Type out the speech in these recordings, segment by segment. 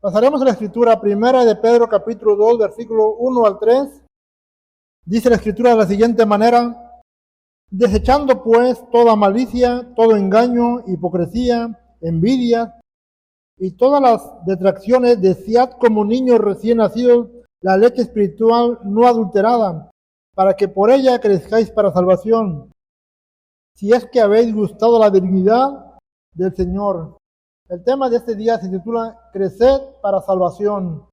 Pasaremos a la escritura primera de Pedro capítulo 2, versículo 1 al 3. Dice la escritura de la siguiente manera: desechando pues toda malicia, todo engaño, hipocresía, envidia y todas las detracciones, desead como niños recién nacidos la leche espiritual no adulterada, para que por ella crezcáis para salvación, si es que habéis gustado la dignidad del Señor. El tema de este día se titula Creced para salvación.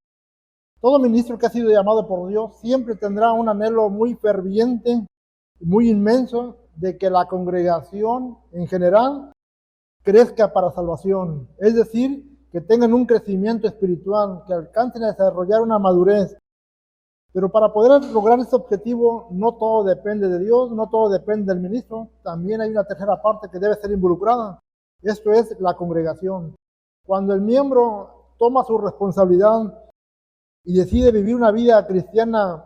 Todo ministro que ha sido llamado por Dios siempre tendrá un anhelo muy ferviente, muy inmenso, de que la congregación en general crezca para salvación. Es decir, que tengan un crecimiento espiritual, que alcancen a desarrollar una madurez. Pero para poder lograr este objetivo, no todo depende de Dios, no todo depende del ministro. También hay una tercera parte que debe ser involucrada. Esto es la congregación. Cuando el miembro toma su responsabilidad y decide vivir una vida cristiana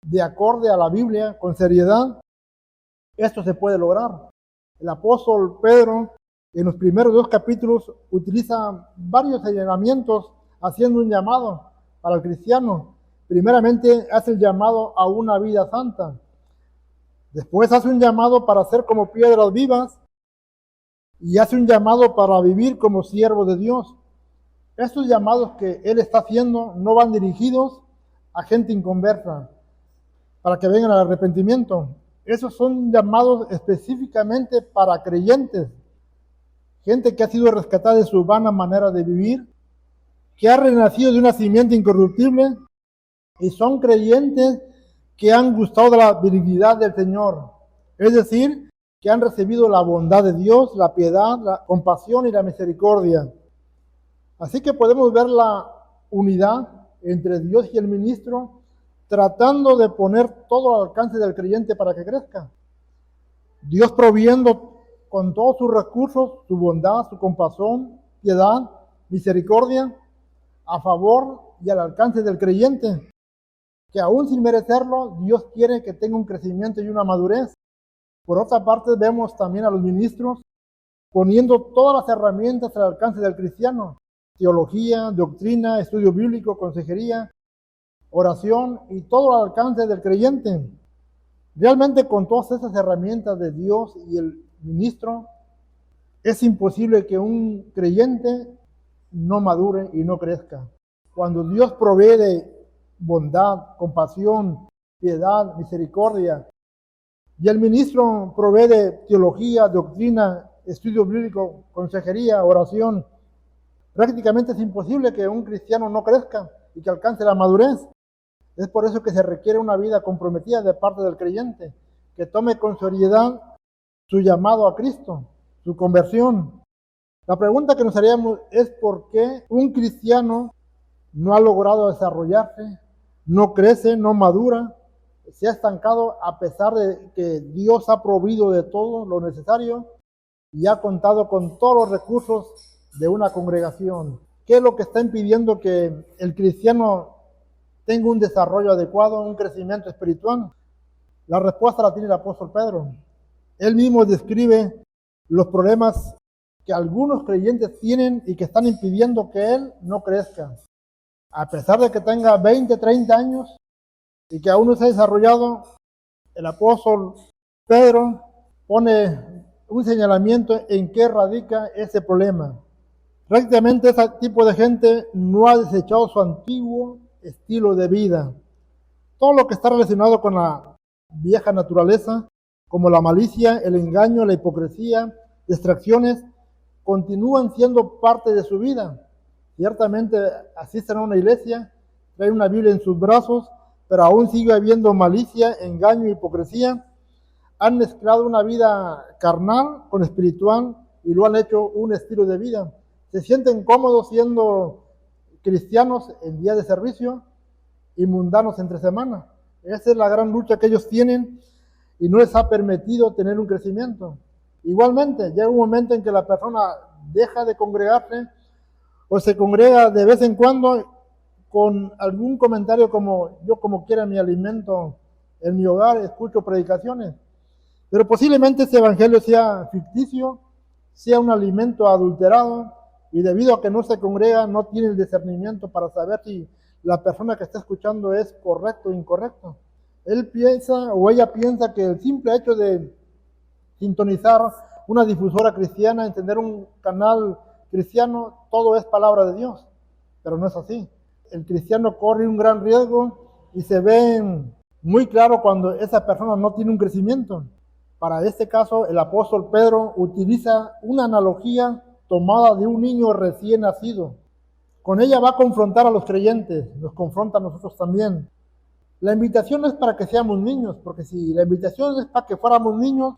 de acorde a la Biblia, con seriedad, esto se puede lograr. El apóstol Pedro, en los primeros 2 capítulos, utiliza varios señalamientos haciendo un llamado para el cristiano. Primeramente hace el llamado a una vida santa. Después hace un llamado para ser como piedras vivas y hace un llamado para vivir como siervo de Dios. Estos llamados que él está haciendo no van dirigidos a gente inconversa para que vengan al arrepentimiento. Esos son llamados específicamente para creyentes, gente que ha sido rescatada de su vana manera de vivir, que ha renacido de una simiente incorruptible y son creyentes que han gustado de la dignidad del Señor. Es decir, que han recibido la bondad de Dios, la piedad, la compasión y la misericordia. Así que podemos ver la unidad entre Dios y el ministro, tratando de poner todo al alcance del creyente para que crezca. Dios proviendo con todos sus recursos, su bondad, su compasión, piedad, misericordia, a favor y al alcance del creyente, que aún sin merecerlo, Dios quiere que tenga un crecimiento y una madurez. Por otra parte, vemos también a los ministros poniendo todas las herramientas al alcance del cristiano: teología, doctrina, estudio bíblico, consejería, oración y todo al alcance del creyente. Realmente con todas esas herramientas de Dios y el ministro, es imposible que un creyente no madure y no crezca. Cuando Dios provee de bondad, compasión, piedad, misericordia, y el ministro provee de teología, doctrina, estudio bíblico, consejería, oración, prácticamente es imposible que un cristiano no crezca y que alcance la madurez. Es por eso que se requiere una vida comprometida de parte del creyente, que tome con seriedad su llamado a Cristo, su conversión. La pregunta que nos haríamos es por qué un cristiano no ha logrado desarrollarse, no crece, no madura, se ha estancado a pesar de que Dios ha provido de todo lo necesario y ha contado con todos los recursos de una congregación. ¿Qué es lo que está impidiendo que el cristiano tenga un desarrollo adecuado, un crecimiento espiritual? La respuesta la tiene el apóstol Pedro. Él mismo describe los problemas que algunos creyentes tienen y que están impidiendo que él no crezca. A pesar de que tenga 20, 30 años y que aún no se ha desarrollado, el apóstol Pedro pone un señalamiento en qué radica ese problema. Prácticamente ese tipo de gente no ha desechado su antiguo estilo de vida. Todo lo que está relacionado con la vieja naturaleza, como la malicia, el engaño, la hipocresía, distracciones, continúan siendo parte de su vida. Ciertamente asisten a una iglesia, traen una Biblia en sus brazos, pero aún sigue habiendo malicia, engaño, hipocresía. Han mezclado una vida carnal con espiritual y lo han hecho un estilo de vida. Se sienten cómodos siendo cristianos en día de servicio y mundanos entre semana. Esa es la gran lucha que ellos tienen y no les ha permitido tener un crecimiento. Igualmente, llega un momento en que la persona deja de congregarse o se congrega de vez en cuando con algún comentario como: yo como quiera mi alimento en mi hogar, escucho predicaciones. Pero posiblemente ese evangelio sea ficticio, sea un alimento adulterado y debido a que no se congrega, no tiene el discernimiento para saber si la persona que está escuchando es correcto o incorrecto. Él piensa o ella piensa que el simple hecho de sintonizar una difusora cristiana, encender un canal cristiano, todo es palabra de Dios, pero no es así. El cristiano corre un gran riesgo y se ve muy claro cuando esa persona no tiene un crecimiento. Para este caso, el apóstol Pedro utiliza una analogía tomada de un niño recién nacido. Con ella va a confrontar a los creyentes, nos confronta a nosotros también. La invitación no es para que seamos niños, porque si la invitación es para que fuéramos niños,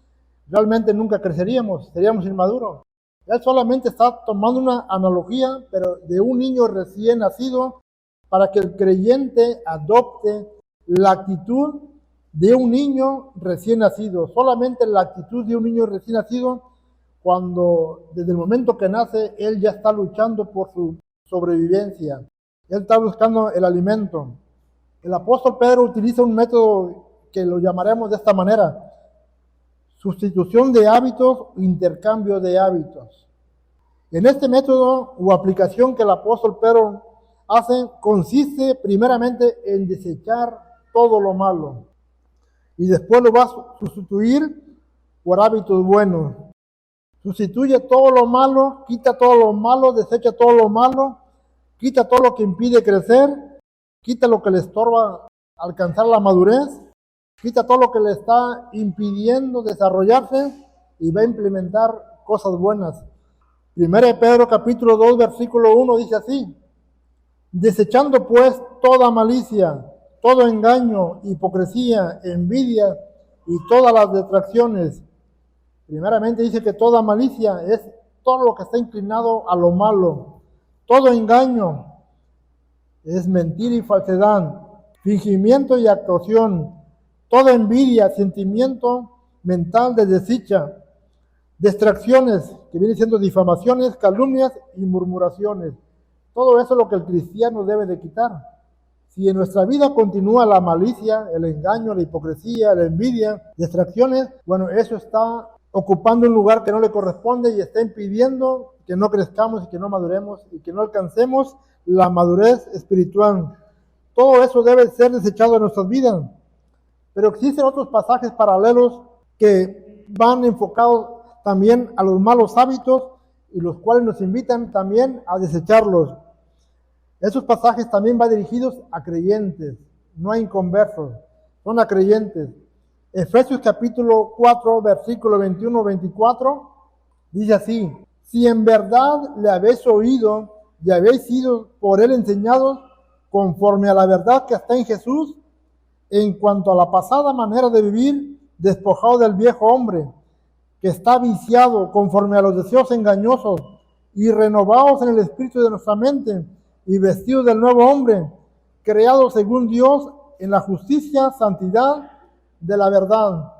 realmente nunca creceríamos, seríamos inmaduros. Él solamente está tomando una analogía, pero de un niño recién nacido, para que el creyente adopte la actitud de un niño recién nacido. Solamente la actitud de un niño recién nacido, cuando desde el momento que nace, él ya está luchando por su sobrevivencia. Él está buscando el alimento. El apóstol Pedro utiliza un método que lo llamaremos de esta manera: sustitución de hábitos, intercambio de hábitos. En este método o aplicación que el apóstol Pedro hace, consiste primeramente en desechar todo lo malo y después lo va a sustituir por hábitos buenos. Sustituye todo lo malo, quita todo lo malo, desecha todo lo malo, quita todo lo que impide crecer, quita lo que le estorba alcanzar la madurez, quita todo lo que le está impidiendo desarrollarse y va a implementar cosas buenas. 1 Pedro capítulo 2 versículo 1 dice así: desechando pues toda malicia, todo engaño, hipocresía, envidia y todas las detracciones. Primeramente dice que toda malicia es todo lo que está inclinado a lo malo. Todo engaño es mentira y falsedad, fingimiento y actuación. Toda envidia, sentimiento mental de desdicha, distracciones, que vienen siendo difamaciones, calumnias y murmuraciones. Todo eso es lo que el cristiano debe de quitar. Si en nuestra vida continúa la malicia, el engaño, la hipocresía, la envidia, distracciones, bueno, eso está ocupando un lugar que no le corresponde y está impidiendo que no crezcamos y que no maduremos y que no alcancemos la madurez espiritual. Todo eso debe ser desechado de nuestras vidas. Pero existen otros pasajes paralelos que van enfocados también a los malos hábitos y los cuales nos invitan también a desecharlos. Esos pasajes también van dirigidos a creyentes, no a inconversos, son a creyentes. Efesios capítulo 4, versículo 21-24, dice así: si en verdad le habéis oído y habéis sido por él enseñados conforme a la verdad que está en Jesús, en cuanto a la pasada manera de vivir, despojado del viejo hombre, que está viciado conforme a los deseos engañosos, y renovados en el espíritu de nuestra mente, y vestidos del nuevo hombre, creado según Dios en la justicia, santidad de la verdad.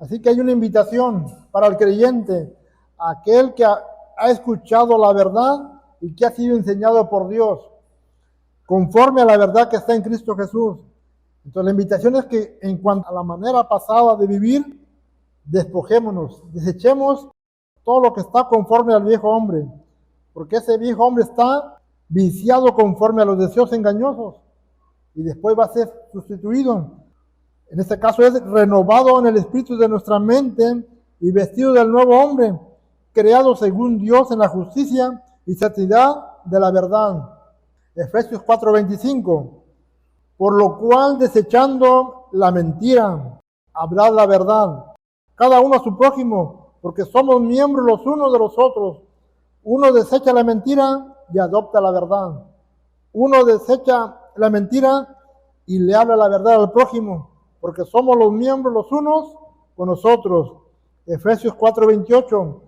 Así que hay una invitación para el creyente, aquel que ha escuchado la verdad y que ha sido enseñado por Dios, conforme a la verdad que está en Cristo Jesús. Entonces la invitación es que en cuanto a la manera pasada de vivir, despojémonos, desechemos todo lo que está conforme al viejo hombre, porque ese viejo hombre está viciado conforme a los deseos engañosos y después va a ser sustituido. En este caso es renovado en el espíritu de nuestra mente y vestido del nuevo hombre, creado según Dios en la justicia y santidad de la verdad. Efesios 4:25. Por lo cual, desechando la mentira, hablad la verdad, cada uno a su prójimo, porque somos miembros los unos de los otros. Uno desecha la mentira y adopta la verdad. Uno desecha la mentira y le habla la verdad al prójimo, porque somos los miembros los unos con los otros. Efesios 4:28.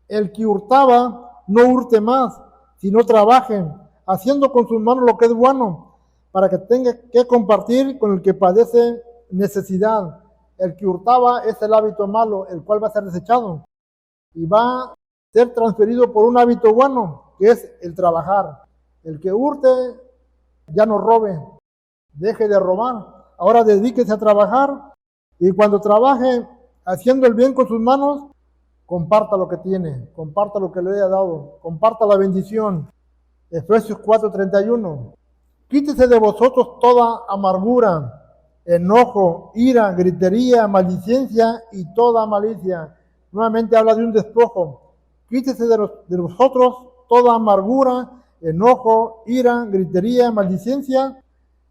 El que hurtaba, no hurte más, sino trabaje, haciendo con sus manos lo que es bueno, para que tenga que compartir con el que padece necesidad. El que hurtaba es el hábito malo, el cual va a ser desechado y va a ser transferido por un hábito bueno, que es el trabajar. El que hurte, ya no robe, deje de robar, ahora dedíquese a trabajar, y cuando trabaje haciendo el bien con sus manos, comparta lo que tiene, comparta lo que le haya dado, comparta la bendición. Efesios 4:31. Quítese de vosotros toda amargura, enojo, ira, gritería, maldicencia y toda malicia. Nuevamente habla de un despojo. Quítese de vosotros toda amargura, enojo, ira, gritería, maldicencia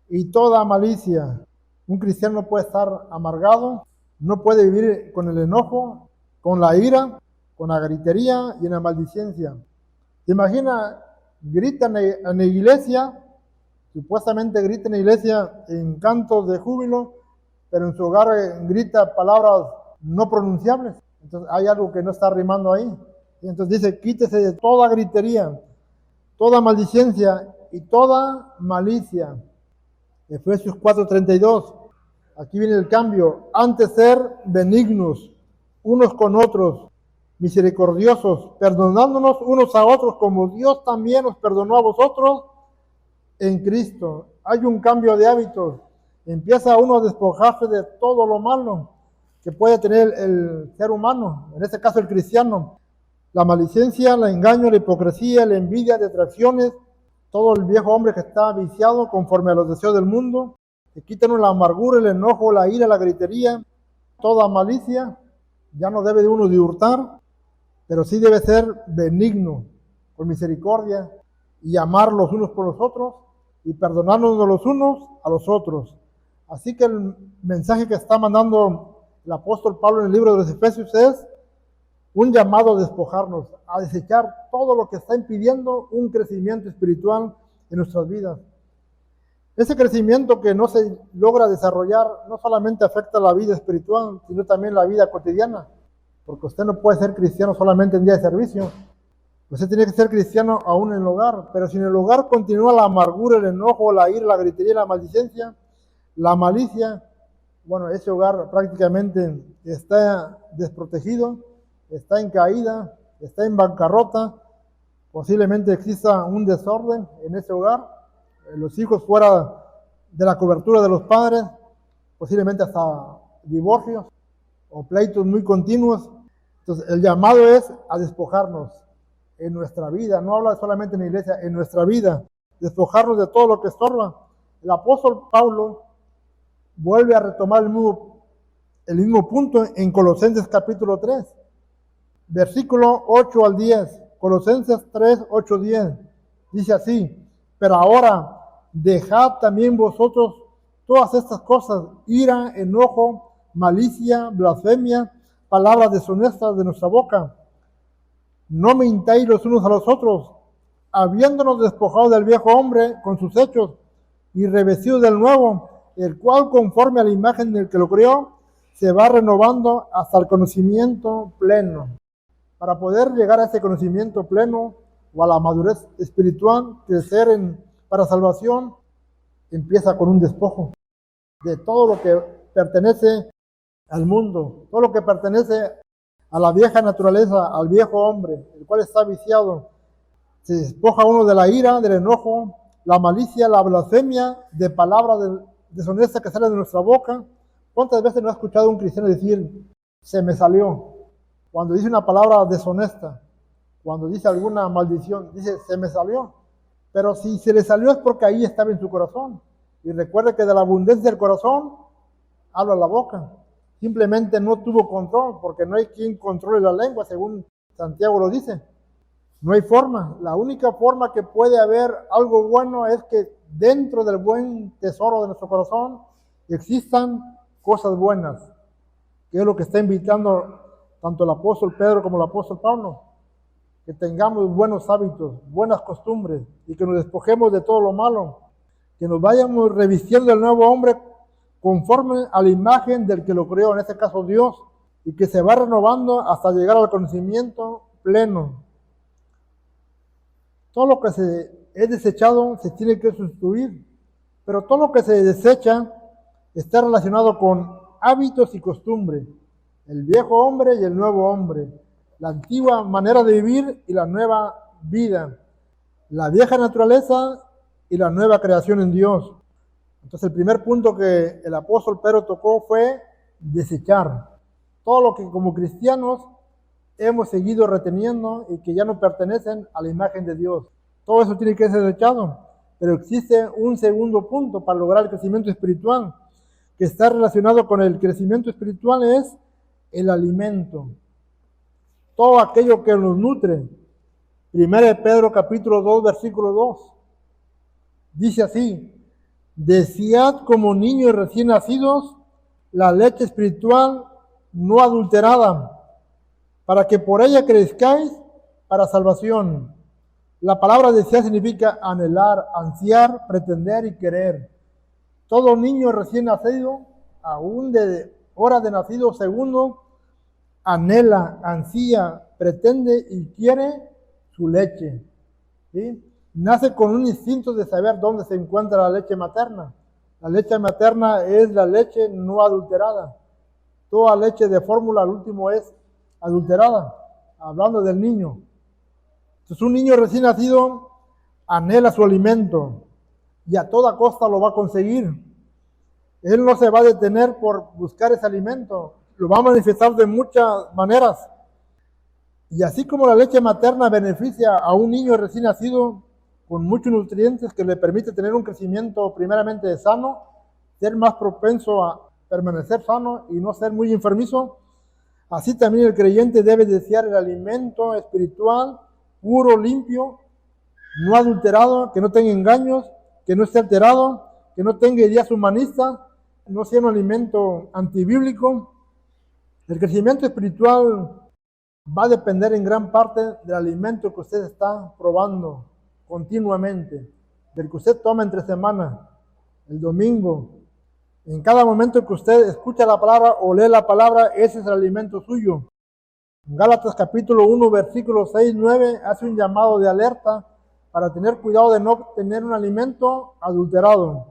y toda malicia. Un cristiano no puede estar amargado, no puede vivir con el enojo, con la ira, con la gritería y en la maldicencia. ¿Se imagina? Gritan en la iglesia, supuestamente grita en la iglesia en cantos de júbilo, pero en su hogar grita palabras no pronunciables. Entonces hay algo que no está rimando ahí. Y entonces dice, quítese de toda gritería, toda maldicencia y toda malicia. Efesios 4:32. Aquí viene el cambio. Antes ser benignos unos con otros, misericordiosos, perdonándonos unos a otros como Dios también os perdonó a vosotros en Cristo. Hay un cambio de hábitos. Empieza uno a despojarse de todo lo malo que puede tener el ser humano, en este caso el cristiano. La maledicencia, el engaño, la hipocresía, la envidia, detracciones, todo el viejo hombre que está viciado conforme a los deseos del mundo. Que quítanos la amargura, el enojo, la ira, la gritería, toda malicia. Ya no debe de uno de hurtar, pero sí debe ser benigno, con misericordia, y amar los unos por los otros, y perdonarnos los unos a los otros. Así que el mensaje que está mandando el apóstol Pablo en el libro de los Efesios es un llamado a despojarnos, a desechar todo lo que está impidiendo un crecimiento espiritual en nuestras vidas. Ese crecimiento que no se logra desarrollar no solamente afecta la vida espiritual, sino también la vida cotidiana, porque usted no puede ser cristiano solamente en día de servicio. Usted tiene que ser cristiano aún en el hogar, pero si en el hogar continúa la amargura, el enojo, la ira, la gritería, la maldicencia, la malicia, bueno, ese hogar prácticamente está desprotegido, está en caída, está en bancarrota, posiblemente exista un desorden en ese hogar, los hijos fuera de la cobertura de los padres, posiblemente hasta divorcios o pleitos muy continuos. Entonces, el llamado es a despojarnos en nuestra vida, no habla solamente en la iglesia, en nuestra vida, despojarnos de todo lo que estorba. El apóstol Pablo vuelve a retomar el mismo punto en Colosenses capítulo 3, versículo 8 al 10, Colosenses 3, 8, 10, dice así, pero ahora dejad también vosotros todas estas cosas, ira, enojo, malicia, blasfemia, palabras deshonestas de nuestra boca. No mintáis los unos a los otros, habiéndonos despojado del viejo hombre con sus hechos y revestidos del nuevo, el cual conforme a la imagen del que lo creó, se va renovando hasta el conocimiento pleno. Para poder llegar a ese conocimiento pleno o a la madurez espiritual, crecer para salvación, empieza con un despojo de todo lo que pertenece al mundo, todo lo que pertenece a la vieja naturaleza, al viejo hombre, el cual está viciado. Se despoja uno de la ira, del enojo, la malicia, la blasfemia, de palabras deshonestas que salen de nuestra boca. ¿Cuántas veces no ha escuchado un cristiano decir, se me salió? Cuando dice una palabra deshonesta, cuando dice alguna maldición, dice, se me salió. Pero si se le salió es porque ahí estaba en su corazón. Y recuerde que de la abundancia del corazón habla la boca. Simplemente no tuvo control, porque no hay quien controle la lengua, según Santiago lo dice. No hay forma. La única forma que puede haber algo bueno es que dentro del buen tesoro de nuestro corazón existan cosas buenas, que es lo que está invitando tanto el apóstol Pedro como el apóstol Pablo. Que tengamos buenos hábitos, buenas costumbres y que nos despojemos de todo lo malo, que nos vayamos revistiendo del nuevo hombre conforme a la imagen del que lo creó, en este caso Dios, y que se va renovando hasta llegar al conocimiento pleno. Todo lo que se es desechado se tiene que sustituir, pero todo lo que se desecha está relacionado con hábitos y costumbres, el viejo hombre y el nuevo hombre, la antigua manera de vivir y la nueva vida, la vieja naturaleza y la nueva creación en Dios. Entonces el primer punto que el apóstol Pedro tocó fue desechar todo lo que como cristianos hemos seguido reteniendo y que ya no pertenecen a la imagen de Dios. Todo eso tiene que ser desechado, pero existe un segundo punto para lograr el crecimiento espiritual, que está relacionado con el crecimiento espiritual, es el alimento. Todo aquello que nos nutre. 1 Pedro capítulo 2, versículo 2. Dice así: desead como niños recién nacidos la leche espiritual no adulterada, para que por ella crezcáis para salvación. La palabra desear significa anhelar, ansiar, pretender y querer. Todo niño recién nacido, aún de hora de nacido segundo, anhela, ansía, pretende y quiere su leche. ¿Sí? Nace con un instinto de saber dónde se encuentra la leche materna. La leche materna es la leche no adulterada. Toda leche de fórmula al último es adulterada, hablando del niño. Entonces un niño recién nacido anhela su alimento y a toda costa lo va a conseguir. Él no se va a detener por buscar ese alimento, lo va a manifestar de muchas maneras. Y así como la leche materna beneficia a un niño recién nacido con muchos nutrientes que le permite tener un crecimiento primeramente sano, ser más propenso a permanecer sano y no ser muy enfermizo, así también el creyente debe desear el alimento espiritual puro, limpio, no adulterado, que no tenga engaños, que no esté alterado, que no tenga ideas humanistas, no sea un alimento antibíblico. El crecimiento espiritual va a depender en gran parte del alimento que usted está probando continuamente, del que usted toma entre semana, el domingo. En cada momento que usted escucha la palabra o lee la palabra, ese es el alimento suyo. Gálatas capítulo 1, versículo 6, 9 hace un llamado de alerta para tener cuidado de no tener un alimento adulterado.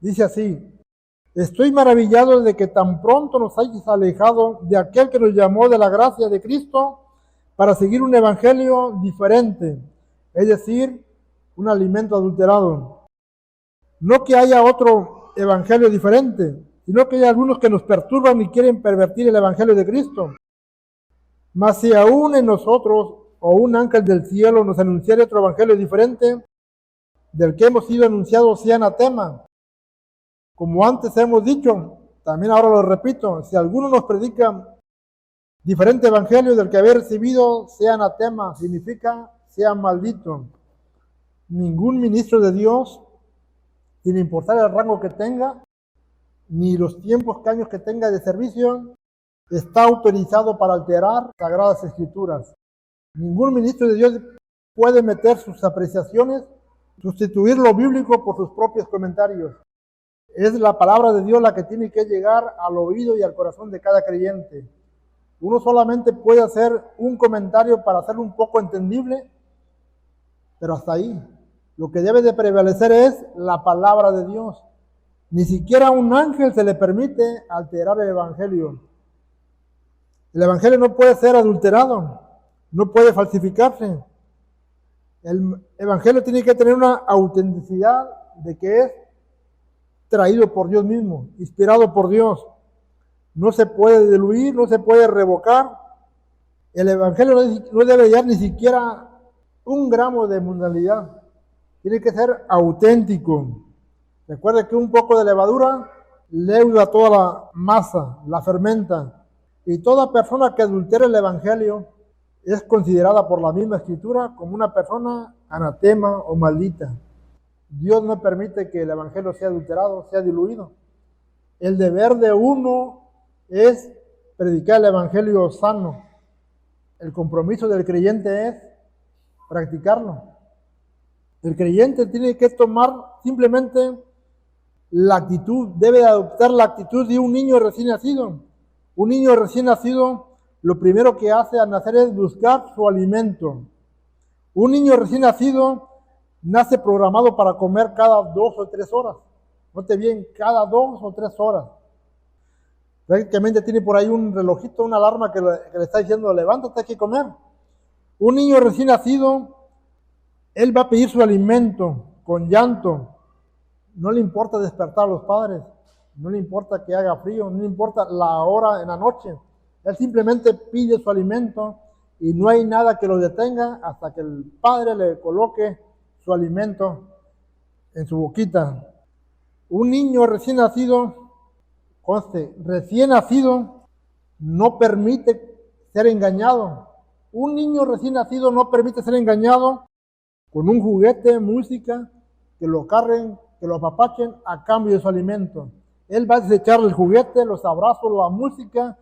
Dice así: estoy maravillado de que tan pronto nos hayáis alejado de aquel que nos llamó de la gracia de Cristo para seguir un evangelio diferente, es decir, un alimento adulterado. No que haya otro evangelio diferente, sino que hay algunos que nos perturban y quieren pervertir el evangelio de Cristo. Mas si aún en nosotros o un ángel del cielo nos anunciara otro evangelio diferente del que hemos sido anunciados, sea anatema. Como antes hemos dicho, también ahora lo repito, si alguno nos predica diferente evangelio del que había recibido, sea anatema, significa sea maldito. Ningún ministro de Dios, sin importar el rango que tenga, ni los tiempos, años que tenga de servicio, está autorizado para alterar sagradas escrituras. Ningún ministro de Dios puede meter sus apreciaciones, sustituir lo bíblico por sus propios comentarios. Es la palabra de Dios la que tiene que llegar al oído y al corazón de cada creyente. Uno solamente puede hacer un comentario para hacerlo un poco entendible, pero hasta ahí. Lo que debe de prevalecer es la palabra de Dios. Ni siquiera a un ángel se le permite alterar el evangelio. El evangelio no puede ser adulterado, no puede falsificarse. El evangelio tiene que tener una autenticidad de que es traído por Dios mismo, inspirado por Dios. No se puede diluir, no se puede revocar. El evangelio no debe llevar ni siquiera un gramo de mundanalidad. Tiene que ser auténtico. Recuerde que un poco de levadura leuda toda la masa, la fermenta. Y toda persona que adultera el evangelio es considerada por la misma escritura como una persona anatema o maldita. Dios no permite que el evangelio sea adulterado, sea diluido. El deber de uno es predicar el evangelio sano. El compromiso del creyente es practicarlo. El creyente tiene que tomar simplemente la actitud, debe adoptar la actitud de un niño recién nacido. Un niño recién nacido, lo primero que hace al nacer es buscar su alimento. Un niño recién nacido nace programado para comer cada 2 o 3 horas. Note bien, cada 2 o 3 horas. Prácticamente tiene por ahí un relojito, una alarma que le está diciendo: levántate, hay que comer. Un niño recién nacido, él va a pedir su alimento con llanto. No le importa despertar a los padres, no le importa que haga frío, no le importa la hora en la noche. Él simplemente pide su alimento y no hay nada que lo detenga hasta que el padre le coloque su alimento en su boquita. Un niño recién nacido, conste, recién nacido no permite ser engañado. Un niño recién nacido no permite ser engañado con un juguete, música, que lo carguen, que lo apapachen a cambio de su alimento. Él va a desechar el juguete, los abrazos, la música,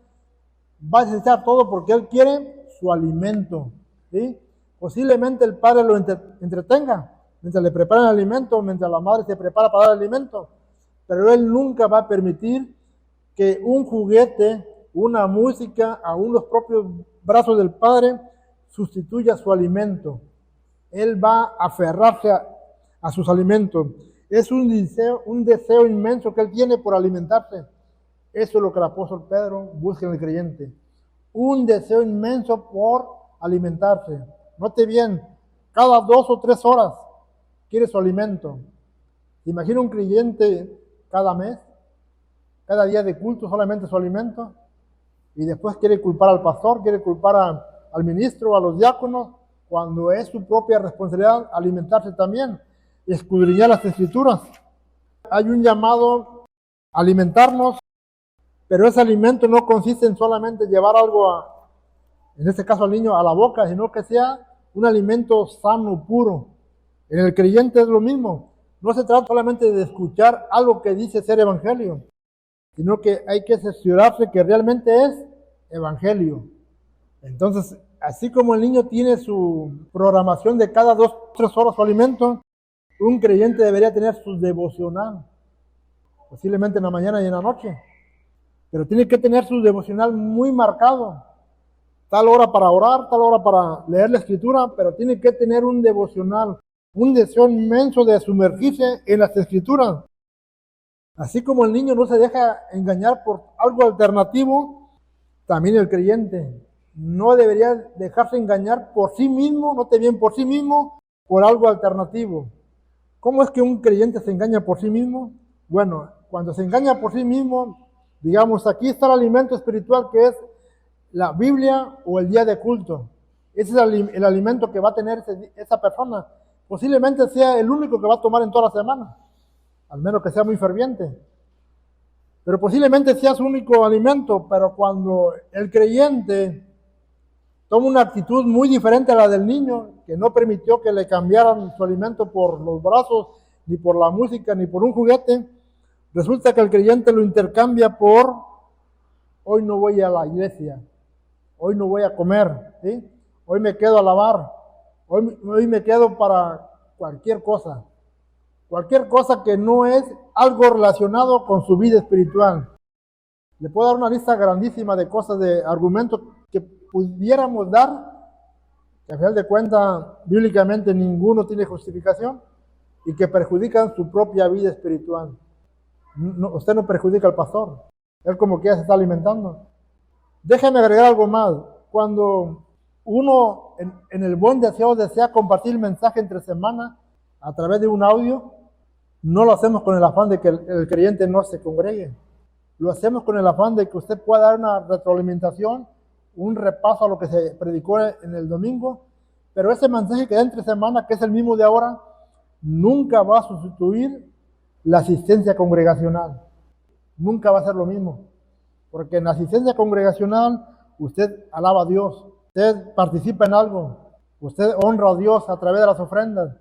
va a desechar todo porque él quiere su alimento, ¿sí? Posiblemente el padre lo entretenga mientras le prepara el alimento, mientras la madre se prepara para dar el alimento, pero él nunca va a permitir que un juguete, una música, aún los propios brazos del padre sustituya su alimento. Él va a aferrarse a sus alimentos. Es un deseo inmenso que él tiene por alimentarse. Eso es lo que el apóstol Pedro busca en el creyente. Un deseo inmenso por alimentarse. Note bien, cada 2 o 3 horas quiere su alimento. Imagina un creyente cada mes, cada día de culto solamente su alimento, y después quiere culpar al pastor, quiere culpar al ministro, a los diáconos, cuando es su propia responsabilidad alimentarse también y escudriñar las escrituras. Hay un llamado a alimentarnos, pero ese alimento no consiste en solamente llevar algo, en este caso al niño, a la boca, sino que sea un alimento sano, puro. En el creyente es lo mismo. No se trata solamente de escuchar algo que dice ser evangelio, sino que hay que cerciorarse que realmente es evangelio. Entonces, así como el niño tiene su programación de cada 2 o 3 horas su alimento, un creyente debería tener su devocional, posiblemente en la mañana y en la noche, pero tiene que tener su devocional muy marcado, tal hora para orar, tal hora para leer la escritura, pero tiene que tener un devocional, un deseo inmenso de sumergirse en las escrituras. Así como el niño no se deja engañar por algo alternativo, también el creyente no debería dejarse engañar por sí mismo, note bien, por sí mismo, por algo alternativo. ¿Cómo es que un creyente se engaña por sí mismo? Bueno, cuando se engaña por sí mismo, digamos, aquí está el alimento espiritual que es la Biblia o el día de culto. Ese es el alimento que va a tener esa persona. Posiblemente sea el único que va a tomar en toda la semana, al menos que sea muy ferviente. Pero posiblemente sea su único alimento, pero cuando el creyente toma una actitud muy diferente a la del niño, que no permitió que le cambiaran su alimento por los brazos, ni por la música, ni por un juguete, resulta que el creyente lo intercambia por: hoy no voy a la iglesia, hoy no voy a comer, ¿sí? Hoy me quedo a lavar, hoy me quedo para cualquier cosa que no es algo relacionado con su vida espiritual. Le puedo dar una lista grandísima de cosas, de argumentos que pudiéramos dar, que al final de cuentas bíblicamente ninguno tiene justificación y que perjudican su propia vida espiritual. No, usted no perjudica al pastor, él como que ya se está alimentando. Déjeme agregar algo más. Cuando uno en el buen deseo desea compartir el mensaje entre semana a través de un audio, no lo hacemos con el afán de que el creyente no se congregue. Lo hacemos con el afán de que usted pueda dar una retroalimentación, un repaso a lo que se predicó en el domingo, pero ese mensaje que da entre semana, que es el mismo de ahora, nunca va a sustituir la asistencia congregacional. Nunca va a ser lo mismo. Porque en la asistencia congregacional usted alaba a Dios, usted participa en algo, usted honra a Dios a través de las ofrendas,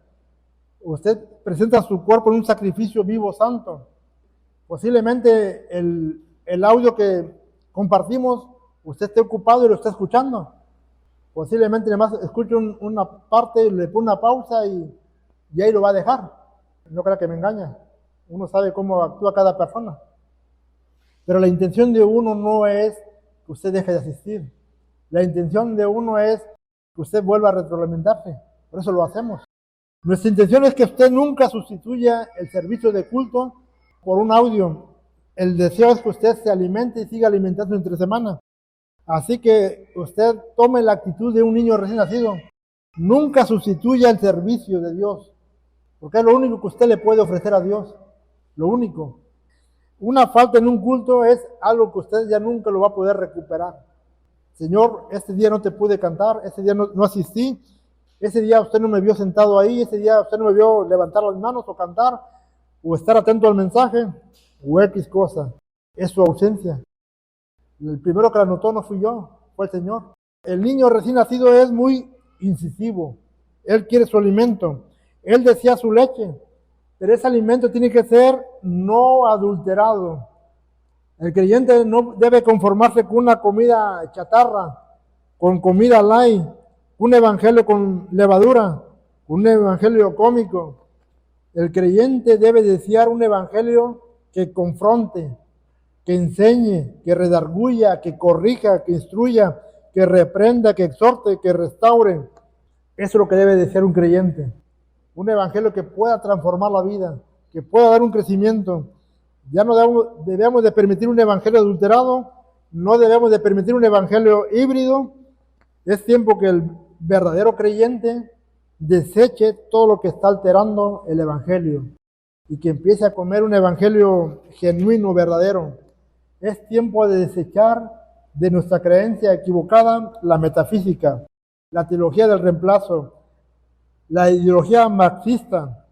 usted presenta su cuerpo en un sacrificio vivo, santo. Posiblemente el audio que compartimos, usted esté ocupado y lo está escuchando. Posiblemente además escuche una parte y le pone una pausa y ahí lo va a dejar. No crea que me engaña. Uno sabe cómo actúa cada persona. Pero la intención de uno no es que usted deje de asistir. La intención de uno es que usted vuelva a retroalimentarse. Por eso lo hacemos. Nuestra intención es que usted nunca sustituya el servicio de culto por un audio. El deseo es que usted se alimente y siga alimentando entre semana. Así que usted tome la actitud de un niño recién nacido. Nunca sustituya el servicio de Dios, porque es lo único que usted le puede ofrecer a Dios. Lo único. Una falta en un culto es algo que usted ya nunca lo va a poder recuperar. Señor, este día no te pude cantar, ese día no asistí, ese día usted no me vio sentado ahí, ese día usted no me vio levantar las manos o cantar, o estar atento al mensaje, o X cosa. Es su ausencia. El primero que la notó no fui yo, fue el Señor. El niño recién nacido es muy incisivo. Él quiere su alimento. Él desea su leche. Pero ese alimento tiene que ser no adulterado. El creyente no debe conformarse con una comida chatarra, con comida light, un evangelio con levadura, un evangelio cómico. El creyente debe desear un evangelio que confronte, que enseñe, que redarguya, que corrija, que instruya, que reprenda, que exhorte, que restaure. Eso es lo que debe desear un creyente. Un evangelio que pueda transformar la vida, que pueda dar un crecimiento. Ya no debemos de permitir un evangelio adulterado, no debemos de permitir un evangelio híbrido. Es tiempo que el verdadero creyente deseche todo lo que está alterando el evangelio y que empiece a comer un evangelio genuino, verdadero. Es tiempo de desechar de nuestra creencia equivocada la metafísica, la teología del reemplazo, la ideología marxista,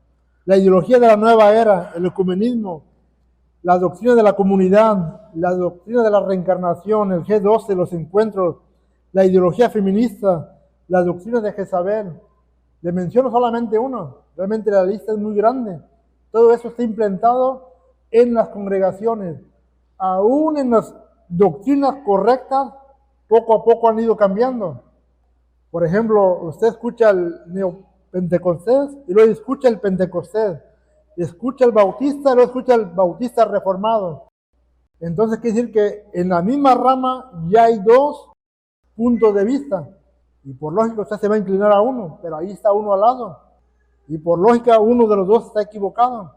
la ideología de la nueva era, el ecumenismo, la doctrina de la comunidad, la doctrina de la reencarnación, el G12, los encuentros, la ideología feminista, la doctrina de Jezabel. Le menciono solamente uno, realmente la lista es muy grande. Todo eso está implantado en las congregaciones. Aún en las doctrinas correctas, poco a poco han ido cambiando. Por ejemplo, usted escucha el neopentecostés y luego escucha el pentecostés. Escucha el bautista y luego escucha el bautista reformado. Entonces quiere decir que en la misma rama ya hay dos puntos de vista. Y por lógica usted se va a inclinar a uno, pero ahí está uno al lado. Y por lógica uno de los dos está equivocado.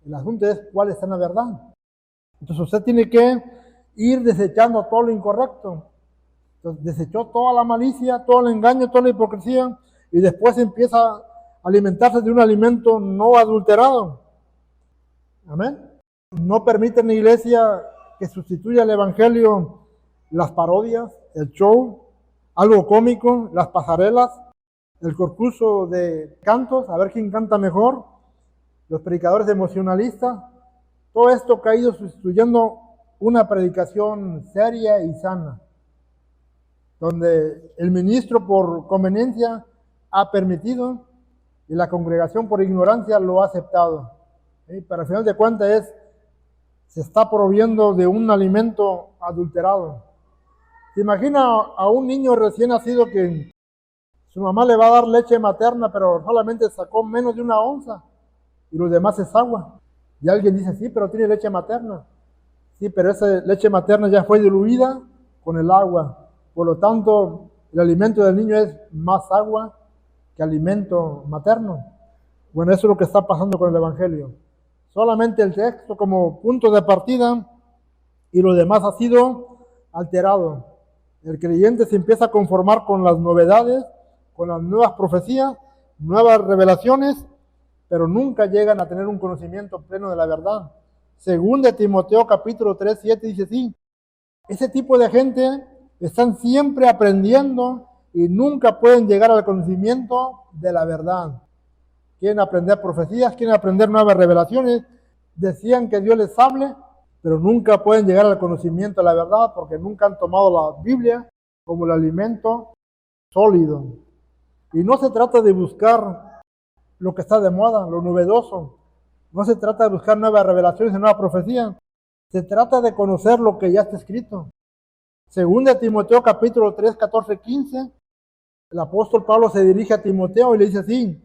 El asunto es cuál está en la verdad. Entonces usted tiene que ir desechando todo lo incorrecto. Entonces desechó toda la malicia, todo el engaño, toda la hipocresía, y después empieza a alimentarse de un alimento no adulterado. Amén. No permite en la iglesia que sustituya el evangelio las parodias, el show, algo cómico, las pasarelas, el concurso de cantos, a ver quién canta mejor, los predicadores emocionalistas. Todo esto que ha ido sustituyendo una predicación seria y sana, donde el ministro por conveniencia ha permitido y la congregación por ignorancia lo ha aceptado. Pero al final de cuentas se está proviendo de un alimento adulterado. ¿Se imagina a un niño recién nacido que su mamá le va a dar leche materna, pero solamente sacó menos de una onza y lo demás es agua? Y alguien dice, sí, pero tiene leche materna. Sí, pero esa leche materna ya fue diluida con el agua. Por lo tanto, el alimento del niño es más agua que alimento materno. Bueno, eso es lo que está pasando con el evangelio. Solamente el texto como punto de partida y lo demás ha sido alterado. El creyente se empieza a conformar con las novedades, con las nuevas profecías, nuevas revelaciones, pero nunca llegan a tener un conocimiento pleno de la verdad. Según de Timoteo capítulo 3, 7 dice así, ese tipo de gente están siempre aprendiendo y nunca pueden llegar al conocimiento de la verdad. Quieren aprender profecías, quieren aprender nuevas revelaciones, decían que Dios les hable, pero nunca pueden llegar al conocimiento de la verdad porque nunca han tomado la Biblia como el alimento sólido. Y no se trata de buscar lo que está de moda, lo novedoso. No se trata de buscar nuevas revelaciones y nuevas profecías. Se trata de conocer lo que ya está escrito. Según de Timoteo capítulo 3, 14, 15, el apóstol Pablo se dirige a Timoteo y le dice así,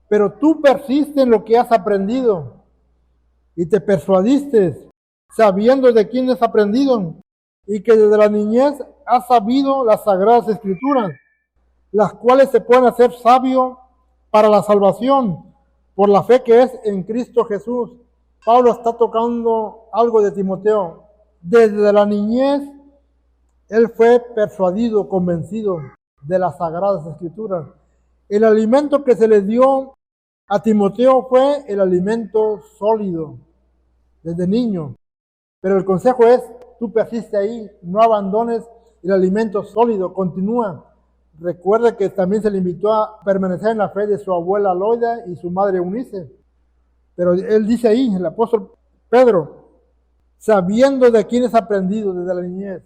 pero tú persiste en lo que has aprendido y te persuadiste sabiendo de quién has aprendido y que desde la niñez has sabido las sagradas escrituras, las cuales te pueden hacer sabio para la salvación por la fe que es en Cristo Jesús. Pablo está tocando algo de Timoteo. Desde la niñez él fue persuadido, convencido de las sagradas escrituras. El alimento que se le dio a Timoteo fue el alimento sólido desde niño. Pero el consejo es, tú persiste ahí, no abandones el alimento sólido, continúa. Recuerde que también se le invitó a permanecer en la fe de su abuela Loida y su madre Eunice. Pero él dice ahí, el apóstol Pedro, sabiendo de quién ha aprendido desde la niñez,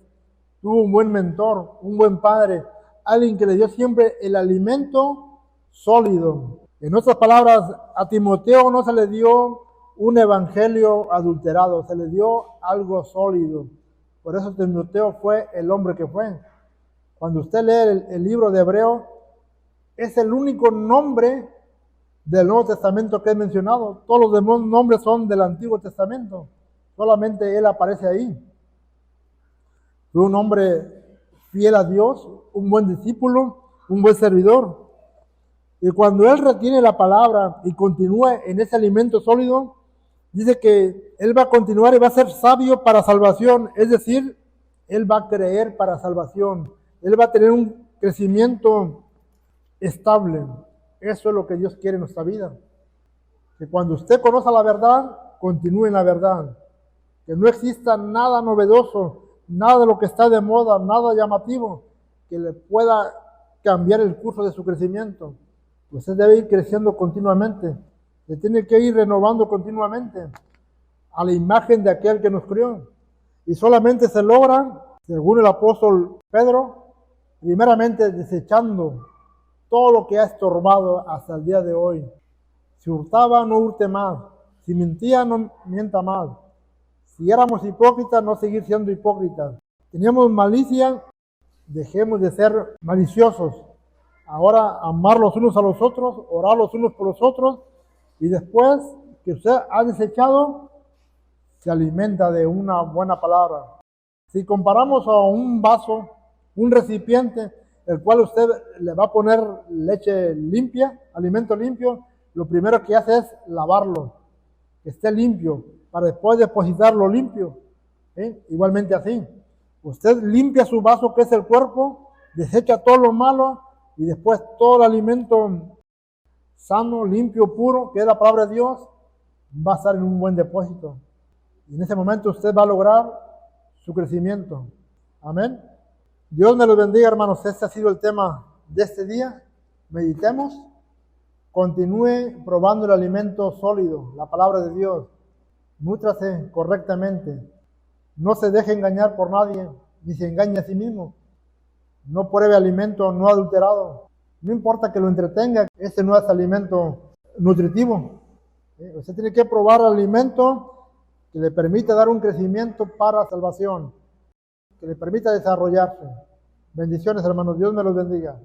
tuvo un buen mentor, un buen padre, alguien que le dio siempre el alimento sólido. En otras palabras, a Timoteo no se le dio un evangelio adulterado, se le dio algo sólido. Por eso Timoteo fue el hombre que fue. Cuando usted lee el libro de Hebreo, es el único nombre del Nuevo Testamento que es mencionado. Todos los demás nombres son del Antiguo Testamento. Solamente él aparece ahí. Fue un hombre fiel a Dios, un buen discípulo, un buen servidor. Y cuando él retiene la palabra y continúa en ese alimento sólido, dice que él va a continuar y va a ser sabio para salvación. Es decir, él va a creer para salvación. Él va a tener un crecimiento estable. Eso es lo que Dios quiere en nuestra vida. Que cuando usted conozca la verdad, continúe en la verdad. Que no exista nada novedoso, nada de lo que está de moda, nada llamativo, que le pueda cambiar el curso de su crecimiento. Usted debe ir creciendo continuamente. Se tiene que ir renovando continuamente a la imagen de aquel que nos crió. Y solamente se logra, según el apóstol Pedro, primeramente desechando todo lo que ha estorbado hasta el día de hoy. Si hurtaba, no hurte más. Si mentía, no mienta más. Si éramos hipócritas, no seguir siendo hipócritas. Teníamos malicia, dejemos de ser maliciosos. Ahora amar los unos a los otros, orar los unos por los otros, y después que usted ha desechado, se alimenta de una buena palabra. Si comparamos a un vaso, un recipiente, el cual usted le va a poner leche limpia, alimento limpio, lo primero que hace es lavarlo, que esté limpio, para después depositarlo limpio. Igualmente así, usted limpia su vaso que es el cuerpo, desecha todo lo malo y después todo el alimento sano, limpio, puro, que es la palabra de Dios, va a estar en un buen depósito. Y en ese momento usted va a lograr su crecimiento. Amén. Dios me los bendiga, hermanos. Este ha sido el tema de este día. Meditemos. Continúe probando el alimento sólido, la palabra de Dios. Nútrase correctamente. No se deje engañar por nadie, ni se engañe a sí mismo. No pruebe alimento no adulterado. No importa que lo entretenga, este no es alimento nutritivo. Usted tiene que probar alimento que le permita dar un crecimiento para salvación, que le permita desarrollarse. Bendiciones, hermanos. Dios me los bendiga.